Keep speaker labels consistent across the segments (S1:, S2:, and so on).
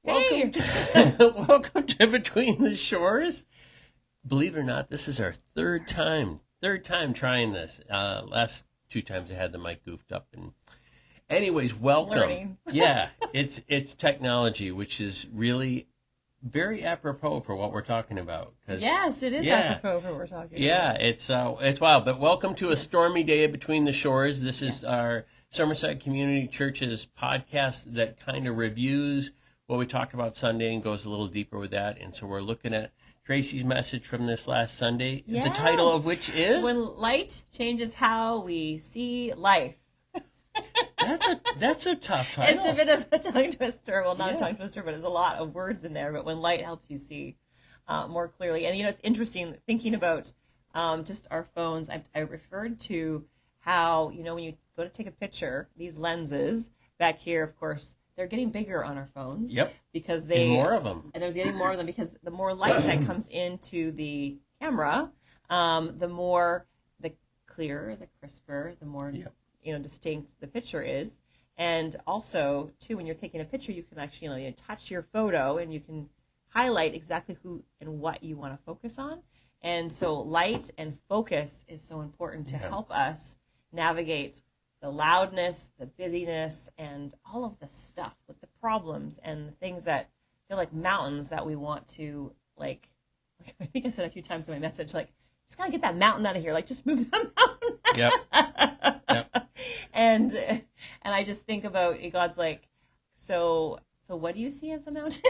S1: Hey.
S2: Welcome to Between the Shores. Believe it or not, this is our third time trying this. Last two times I had the mic goofed up. And anyways, welcome.
S1: Learning.
S2: Yeah, it's technology, which is really very apropos for what we're talking about.
S1: Yes, it is apropos for what we're talking about.
S2: It's wild. But welcome to a stormy day at Between the Shores. This is our Somerset Community Church's podcast that kind of reviews what we talked about Sunday and goes a little deeper with that. And so we're looking at Tracy's message from this last Sunday, the title of which is
S1: When Light Changes How We See Life.
S2: That's a tough title.
S1: It's a bit of a tongue twister. Well, not a tongue twister, but there's a lot of words in there. But when light helps you see more clearly. And, it's interesting thinking about just our phones. I referred to how, when you go to take a picture, these lenses back here, of course, they're getting bigger on our phones.
S2: Yep.
S1: Because
S2: and more of them.
S1: And there's getting more of them because the more light that comes into the camera, the clearer, the crisper, the more distinct the picture is. And also, too, when you're taking a picture, you can actually touch your photo and you can highlight exactly who and what you want to focus on. And so light and focus is so important to help us navigate the loudness, the busyness, and all of the stuff with the problems and the things that feel like mountains that we want to, I think I said a few times in my message, just gotta get that mountain out of here. Just move the mountain.
S2: Yep.
S1: And I just think about God's so what do you see as a mountain?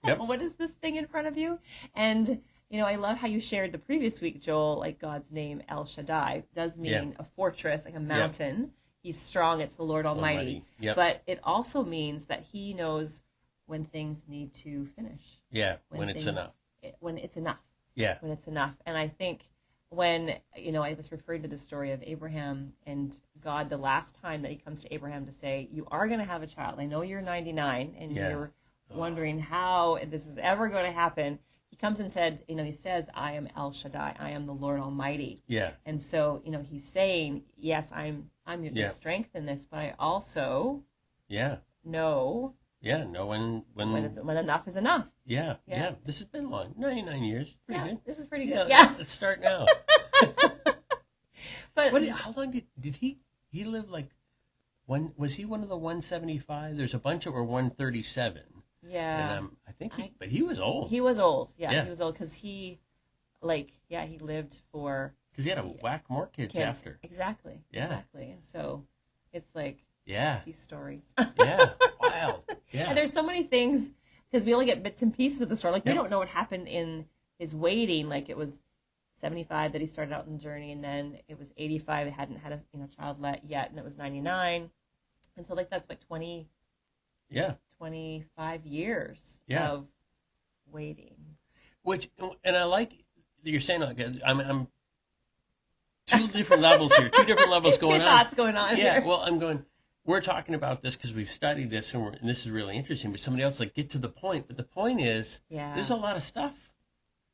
S2: Yep.
S1: What is this thing in front of you? And I love how you shared the previous week, Joel, God's name, El Shaddai, does mean a fortress, like a mountain. Yep. He's strong. It's the Lord Almighty.
S2: Yep.
S1: But it also means that he knows when things need to finish.
S2: Yeah, when it's enough.
S1: When it's enough.
S2: Yeah.
S1: When it's enough. And I think when, I was referring to the story of Abraham and God, the last time that he comes to Abraham to say, you are going to have a child. I know you're 99 and you're wondering how this is ever going to happen. He comes and said, he says, I am El Shaddai. I am the Lord Almighty. Yeah. And so, he's saying, yes, I'm your strength in this, but I also know.
S2: Yeah, know
S1: when enough is enough.
S2: Yeah. This has been long. 99 years. Pretty good.
S1: This is pretty good.
S2: Yeah. Let's start now.
S1: But
S2: how long did he live was he one of the 175? There's a bunch that were 137.
S1: Yeah.
S2: And, but he was old.
S1: He was old. Yeah. He was old because he lived for.
S2: Because he had to whack more kids after.
S1: Exactly.
S2: Yeah.
S1: Exactly. And so it's these stories.
S2: Yeah. Wild. Yeah.
S1: And there's so many things because we only get bits and pieces of the story. We don't know what happened in his waiting. It was 75 that he started out in the journey, and then it was 85. He hadn't had a child yet, and it was 99. And so that's 20. Yeah. 25 years of waiting.
S2: And I like you're saying, I'm two different levels here, two different levels going on.
S1: Two thoughts going on here.
S2: Yeah, well, we're talking about this because we've studied this, and this is really interesting, but somebody else get to the point. But the point is, there's a lot of stuff.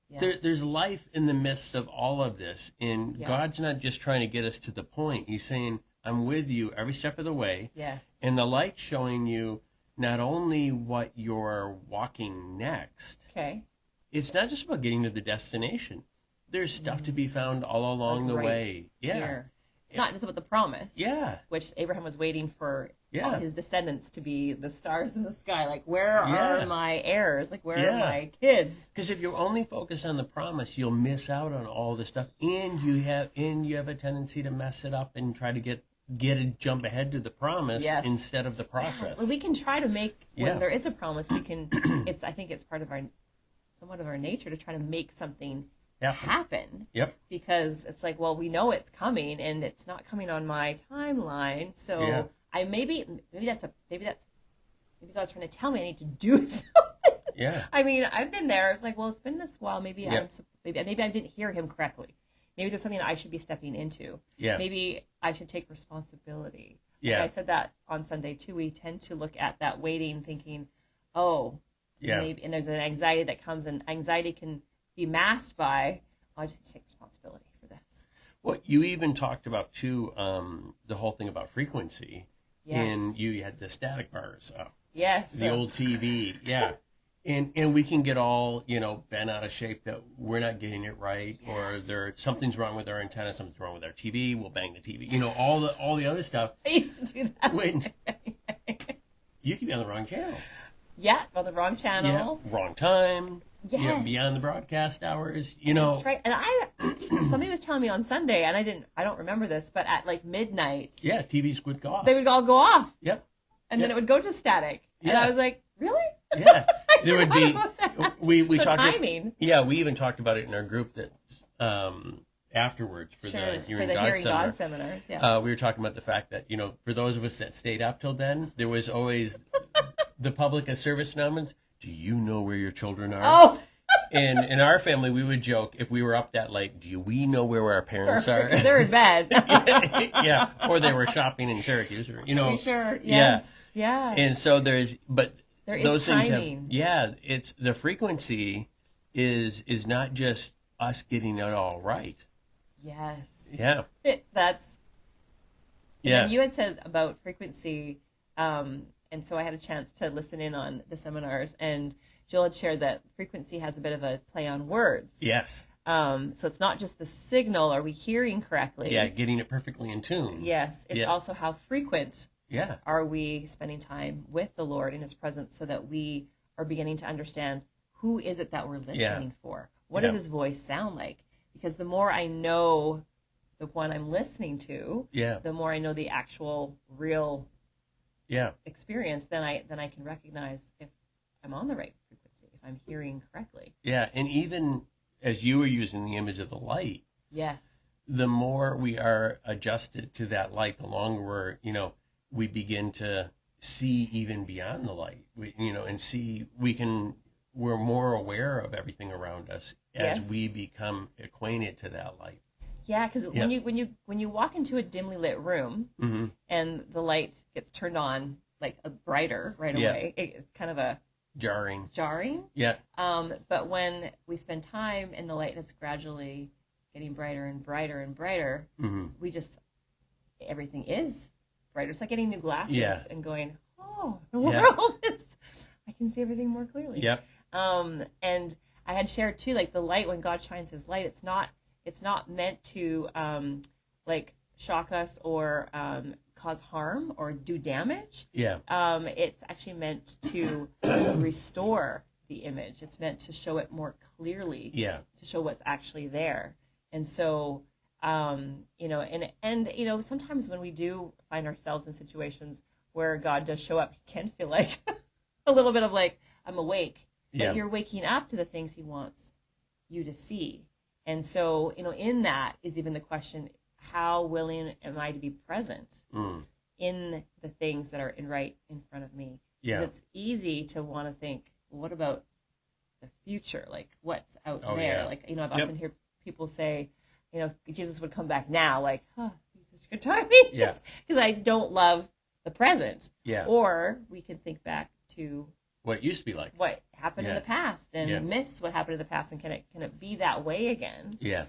S2: Yes. There's life in the midst of all of this, and God's not just trying to get us to the point. He's saying, I'm with you every step of the way.
S1: Yes.
S2: And the light's showing you not only what you're walking next.
S1: Okay.
S2: It's not just about getting to the destination. There's stuff to be found all along the way. Yeah.
S1: Here. It's not just about the promise.
S2: Yeah.
S1: Which Abraham was waiting for all his descendants to be the stars in the sky. Where are my heirs? Where are my kids?
S2: Because if you only focus on the promise, you'll miss out on all this stuff, and you have a tendency to mess it up and try to get a jump ahead to the promise instead of the process.
S1: Well, we can try to make when there is a promise. We can. I think it's part of somewhat of our nature to try to make something happen.
S2: Yep.
S1: Because it's we know it's coming, and it's not coming on my timeline. So maybe God's trying to tell me I need to do something.
S2: Yeah.
S1: I mean, I've been there. It's it's been this while. Maybe I didn't hear him correctly. Maybe there's something that I should be stepping into. Yeah. Maybe I should take responsibility. I said that on Sunday too. We tend to look at that waiting, thinking, maybe, and there's an anxiety that comes, and anxiety can be masked by, I just need to take responsibility for this.
S2: Well, you even talked about too the whole thing about frequency.
S1: Yes.
S2: And you had the static bars up.
S1: Yes.
S2: The old TV. Yeah. And we can get all, bent out of shape that we're not getting it right, yes. Or something's wrong with our antenna, something's wrong with our TV. We'll bang the TV. All the other stuff.
S1: I used to do that.
S2: When you could be on the wrong channel.
S1: Yeah, on the wrong channel.
S2: Yeah, wrong time.
S1: Yes.
S2: Beyond the broadcast hours.
S1: That's right. And somebody was telling me on Sunday, and I don't remember this, but at like midnight.
S2: Yeah, TVs would go off.
S1: They would all go off.
S2: Yep.
S1: And then it would go to static. Yeah. And I was like, really?
S2: Yeah. There would be we
S1: so
S2: talked
S1: timing.
S2: We even talked about it in our group that afterwards for the Hearing God
S1: seminars. Yeah.
S2: We were talking about the fact that, for those of us that stayed up till then, there was always the public service announcements. Do you know where your children are?
S1: Oh.
S2: And in our family, we would joke if we were up that late, do we know where our parents are?
S1: They're in bed.
S2: Yeah. Or they were shopping in Syracuse. Or,
S1: Sure. Yes. Yeah.
S2: And so there is those
S1: timing.
S2: Things it's the frequency is not just us getting it all right.
S1: Yes.
S2: Yeah.
S1: And you had said about frequency, and so I had a chance to listen in on the seminars, and Jill had shared that frequency has a bit of a play on words.
S2: Yes.
S1: So it's not just the signal, are we hearing correctly?
S2: Yeah, getting it perfectly in tune.
S1: Yes. It's also how frequent
S2: Yeah.
S1: are we spending time with the Lord in his presence, so that we are beginning to understand who is it that we're listening for? What does his voice sound like? Because the more I know the one I'm listening to, the more I know the actual real experience, then I can recognize if I'm on the right frequency, if I'm hearing correctly.
S2: Yeah, and even as you were using the image of the light,
S1: yes,
S2: the more we are adjusted to that light, the longer we begin to see even beyond the light. We're more aware of everything around us as we become acquainted to that light.
S1: Yeah, because when you walk into a dimly lit room and the light gets turned on like a brighter right away, it's kind of a
S2: jarring.
S1: Yeah. But when we spend time in the light and it's gradually getting brighter and brighter and brighter, everything is brighter. It's like getting new glasses and going, the world is. I can see everything more clearly.
S2: Yep.
S1: And I had shared too, like the light, when God shines his light, it's not meant to like shock us or cause harm or do damage.
S2: Yeah.
S1: It's actually meant to restore the image. It's meant to show it more clearly. Yeah. To show what's actually there. And so, and sometimes when we do find ourselves in situations where God does show up, he can feel like a little bit of like, I'm awake. But you're waking up to the things he wants you to see. And so, in that is even the question, how willing am I to be present in the things that are right in front of me? Because it's easy to want to think, well, what about the future? Like, what's out there? Yeah. Like, I've often heard people say, Jesus would come back now. Like, he's such good timing. Yeah. Because I don't love the present. Yeah. Or we can think back to
S2: what it used to be like,
S1: what happened in the past, and miss what happened in the past, and can it be that way again? Yeah.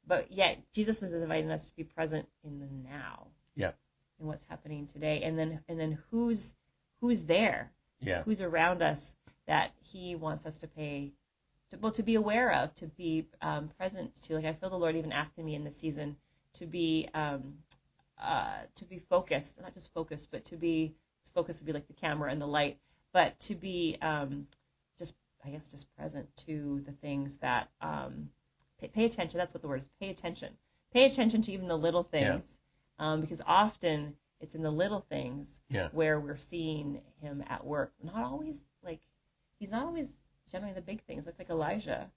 S1: But Jesus is inviting us to be present in the now. Yeah. And what's happening today, and then who's there? Yeah. Who's around us that he wants us to be aware of, to be present to. Like, I feel the Lord even asking me in this season to be focused, not just focused, but focus would be like the camera and the light. But to be just present to the things that pay attention. That's what the word is. Pay attention. Pay attention to even the little things, because often it's in the little things where we're seeing him at work. Not always he's not always generally the big things. It's like Elijah,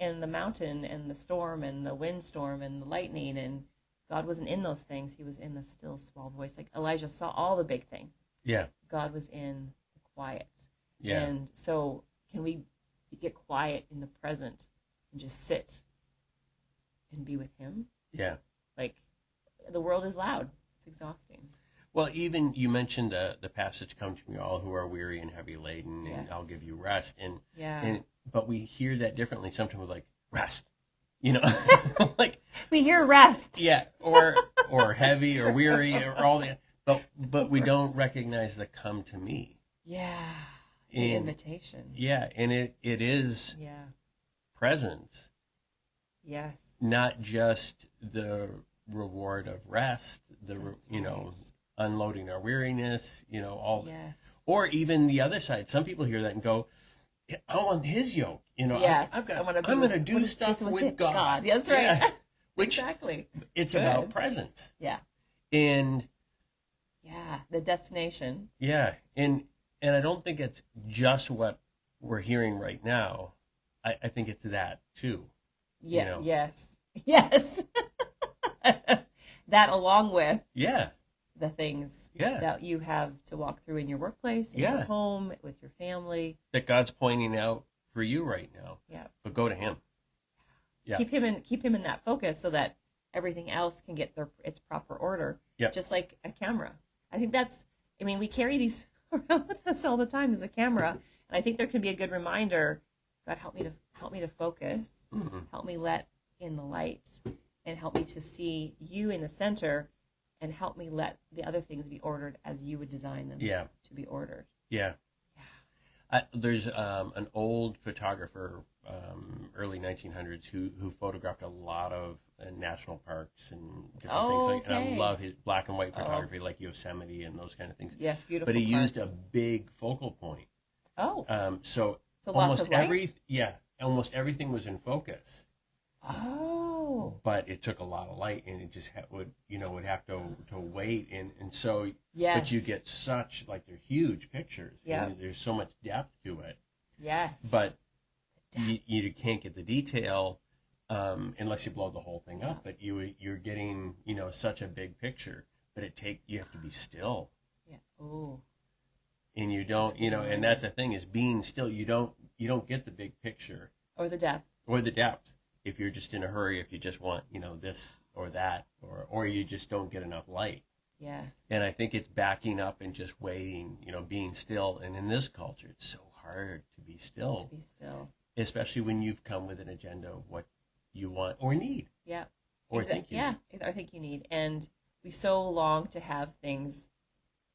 S1: and the mountain and the storm and the windstorm and the lightning, and God wasn't in those things. He was in the still small voice. Like Elijah saw all the big things. Yeah, God was in quiet. Yeah. And so can we get quiet in the present and just sit and be with him? Yeah. Like, the world is loud. It's exhausting.
S2: Well, even you mentioned the passage, "Come to me, all who are weary and heavy laden, and I'll give you rest." But we hear that differently. Sometimes we're like, rest. Like
S1: we hear rest.
S2: Yeah. Or heavy or weary or all that. But we don't recognize the "come to me."
S1: Yeah. The invitation.
S2: Yeah, and it is presence.
S1: Yes.
S2: Not just the reward of rest, unloading our weariness, all
S1: yes.
S2: Or even the other side. Some people hear that and go, I want his yoke.
S1: Yes.
S2: I'm going to do stuff with God.
S1: That's right.
S2: Yeah. Which
S1: exactly.
S2: It's about presence.
S1: Yeah.
S2: And
S1: the destination.
S2: Yeah. And I don't think it's just what we're hearing right now. I think it's that too.
S1: Yeah. Yes. That along with the things that you have to walk through in your workplace, in your home, with your family.
S2: That God's pointing out for you right now.
S1: Yeah. But
S2: go to Him. Yeah.
S1: Keep him in that focus so that everything else can get its proper order.
S2: Yeah.
S1: Just like a camera. I think we carry these around with us all the time as a camera, and I think there can be a good reminder. God, help me to focus.
S2: Mm-hmm.
S1: Help me let in the light, and help me to see you in the center, and help me let the other things be ordered as you would design them to be ordered.
S2: Yeah. There's an old photographer, early 1900s, who photographed a lot of national parks and different things. And I love his black and white photography, like Yosemite and those kind of things.
S1: Yes, beautiful.
S2: But he
S1: parks.
S2: used a big focal point.
S1: Oh.
S2: So
S1: almost
S2: almost everything was in focus.
S1: Oh.
S2: But it took a lot of light, and it just would have to wait, and so.
S1: Yes.
S2: But you get such, they're huge pictures.
S1: Yeah.
S2: There's so much depth to it.
S1: Yes.
S2: But you can't get the detail unless you blow the whole thing up. But you're getting such a big picture. But you have to be still.
S1: Yeah. Oh.
S2: And you don't and that's the thing, is being still. You don't get the big picture
S1: or the depth
S2: if you're just in a hurry. If you just want this or that, or you just don't get enough light.
S1: Yes.
S2: And I think it's backing up and just waiting, being still. And in this culture, it's so hard to be still. Especially when you've come with an agenda of what you want or need.
S1: Yeah.
S2: Or think you need.
S1: I think you need. And we so long to have things.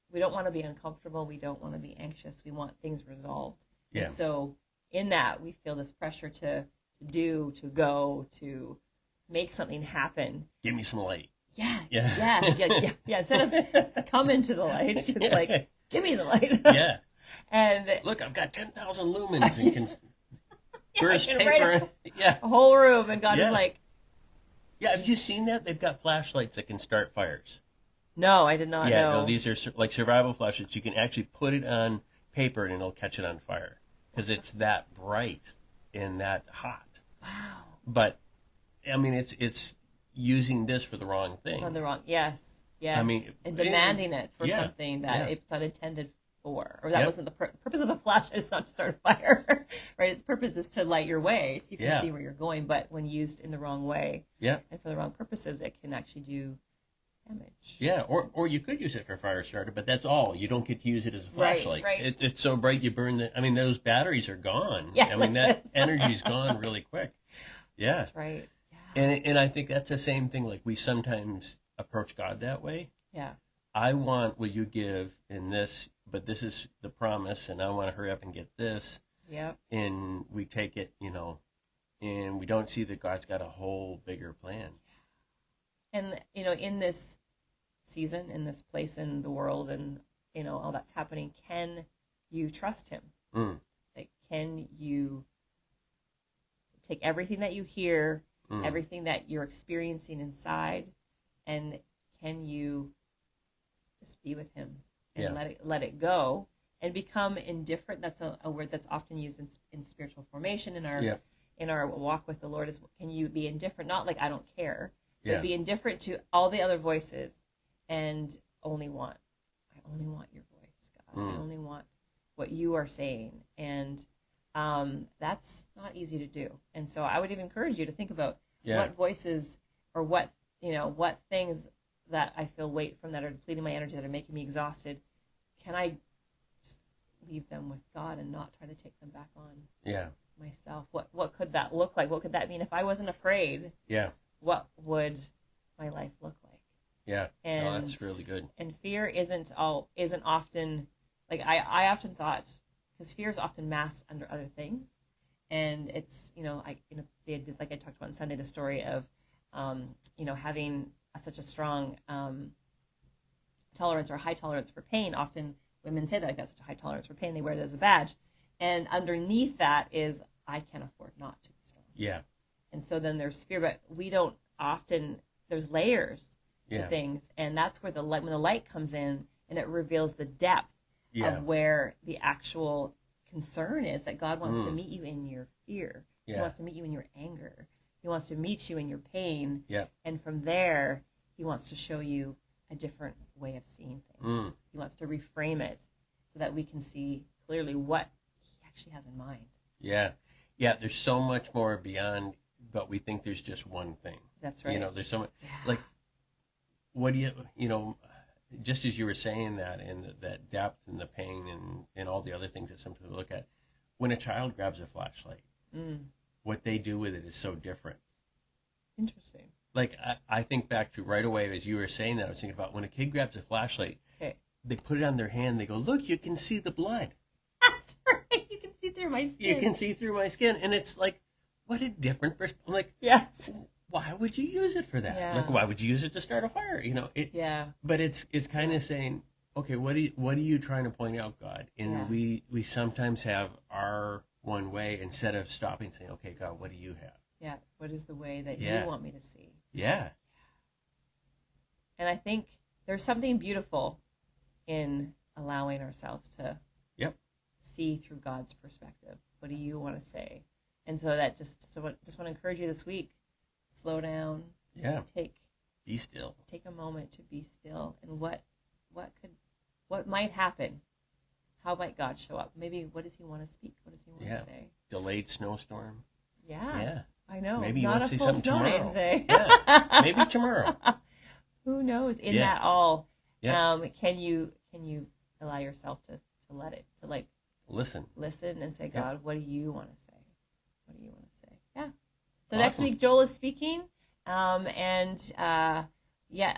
S1: We don't want to be uncomfortable. We don't want to be anxious. We want things resolved.
S2: Yeah.
S1: And so in that, we feel this pressure to do, to go, to make something happen.
S2: Give me some light.
S1: Yeah. Instead of come into the light, it's like, give me some light.
S2: Yeah.
S1: And
S2: look, I've got 10,000 lumens and can burst
S1: can
S2: paper.
S1: A whole room, and God is like.
S2: Yeah, have you seen that? They've got flashlights that can start fires.
S1: No, I did not know.
S2: Yeah, no, these are like survival flashlights. You can actually put it on paper and it'll catch it on fire because it's that bright and that hot.
S1: Wow.
S2: But I mean, it's using this for the wrong thing.
S1: On the wrong, yes.
S2: I mean,
S1: and demanding it for something that it's not intended for, or that wasn't the purpose of the flashlight. Is not to start a fire, right? Its purpose is to light your way so you can see where you're going. But when used in the wrong way, and for the wrong purposes, it can actually do damage.
S2: Yeah, or you could use it for fire starter, but that's all. You don't get to use it as a flashlight.
S1: Right.
S2: It's so bright you burn those batteries are gone.
S1: Yeah,
S2: I mean, that energy's gone really quick. Yeah.
S1: That's right.
S2: And I think that's the same thing. Like, we sometimes approach God that way.
S1: Yeah.
S2: I want what you give in this, but this is the promise, and I want to hurry up and get this.
S1: Yeah.
S2: And we take it, and we don't see that God's got a whole bigger plan.
S1: And, in this season, in this place in the world, and, all that's happening, can you trust Him? Like, can you take everything that you hear, everything that you're experiencing inside, and can you just be with Him and let it go and become indifferent? That's a word that's often used in spiritual formation in our walk with the Lord. Is, can you be indifferent? Not like I don't care, but be indifferent to all the other voices and I only want your voice, God. I only want what you are saying, and that's not easy to do. And so I would even encourage you to think about what voices or what things that I feel weight from, that are depleting my energy, that are making me exhausted. Can I just leave them with God and not try to take them back on myself? What could that look like? What could that mean if I wasn't afraid?
S2: Yeah.
S1: What would my life look like?
S2: Yeah.
S1: And
S2: that's really good.
S1: And fear isn't often like I often thought, because fear is often masked under other things, and it's they did, like I talked about on Sunday, the story of having such a strong tolerance or high tolerance for pain. Often women say that I've got such a high tolerance for pain, they wear it as a badge, and underneath that is I can't afford not to be strong.
S2: Yeah.
S1: And so then there's fear, but we don't often. There's layers to things, and that's where when the light comes in and it reveals the depth of where the actual concern is, that God wants to meet you in your fear. He wants to meet you in your anger. He wants to meet you in your pain. Yeah. And from there, he wants to show you a different way of seeing things. He wants to reframe it so that we can see clearly what he actually has in mind.
S2: Yeah. Yeah, there's so much more beyond, but we think there's just one thing.
S1: That's right.
S2: There's so much, like, what do you just as you were saying that, and that depth and the pain and all the other things that some people look at, when a child grabs a flashlight, what they do with it is so different.
S1: Interesting.
S2: Like, I think back to right away as you were saying that, I was thinking about when a kid grabs a flashlight, they put it on their hand, they go, look, you can see the blood.
S1: That's right. You can see through my skin.
S2: You can see through my skin. And it's like, what a different perspective. I'm like,
S1: yes.
S2: Why would you use it for that? Yeah. Like, why would you use it to start a fire? But it's kind of saying, okay, what are you trying to point out, God? And we sometimes have our one way instead of stopping and saying, okay, God, what do you have?
S1: Yeah. What is the way that you want me to see?
S2: Yeah.
S1: And I think there's something beautiful in allowing ourselves to see through God's perspective. What do you want to say? And so that just want to encourage you this week. Slow down.
S2: Yeah.
S1: Be still. Take a moment to be still. And what might happen? How might God show up? Maybe what does he want to speak? What does he want to say?
S2: Delayed snowstorm.
S1: Yeah. I know.
S2: Maybe you want to see something tomorrow.
S1: Today.
S2: Yeah. Maybe tomorrow.
S1: Who knows? In that all, can you allow yourself to let it, to like listen and say, God, what do you want to say? What do you want to say? Yeah. So next week, Joel is speaking, and a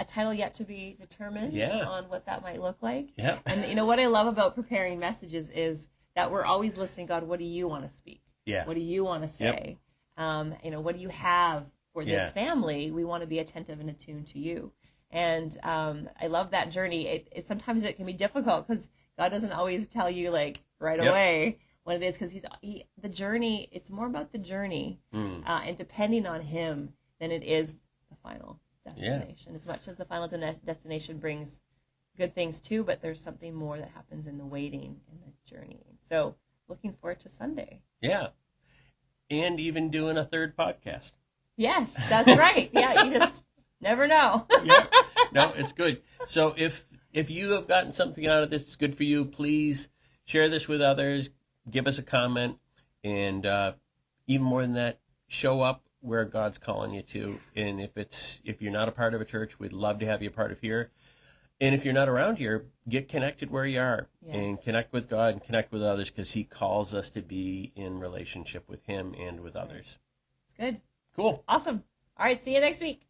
S1: title yet to be determined on what that might look like. Yeah. And what I love about preparing messages is that we're always listening. God, what do you want to speak? Yeah. What do you want to say? What do you have for this family? We want to be attentive and attuned to you. And I love that journey. It sometimes it can be difficult because God doesn't always tell you like right away what it is, because the journey. It's more about the journey and depending on Him than it is the final destination. As much as the final destination brings good things too, but there's something more that happens in the waiting and the journey. So looking forward to Sunday. Yeah, and even doing a third podcast. Yes, that's right. Yeah, you just never know. No, it's good. So if you have gotten something out of this, it's good for you. Please share this with others. Give us a comment, and even more than that, show up where God's calling you to. And if you're not a part of a church, we'd love to have you a part of here. And if you're not around here, get connected where you are and connect with God and connect with others, because He calls us to be in relationship with Him and with others. It's good. Cool. Awesome. All right. See you next week.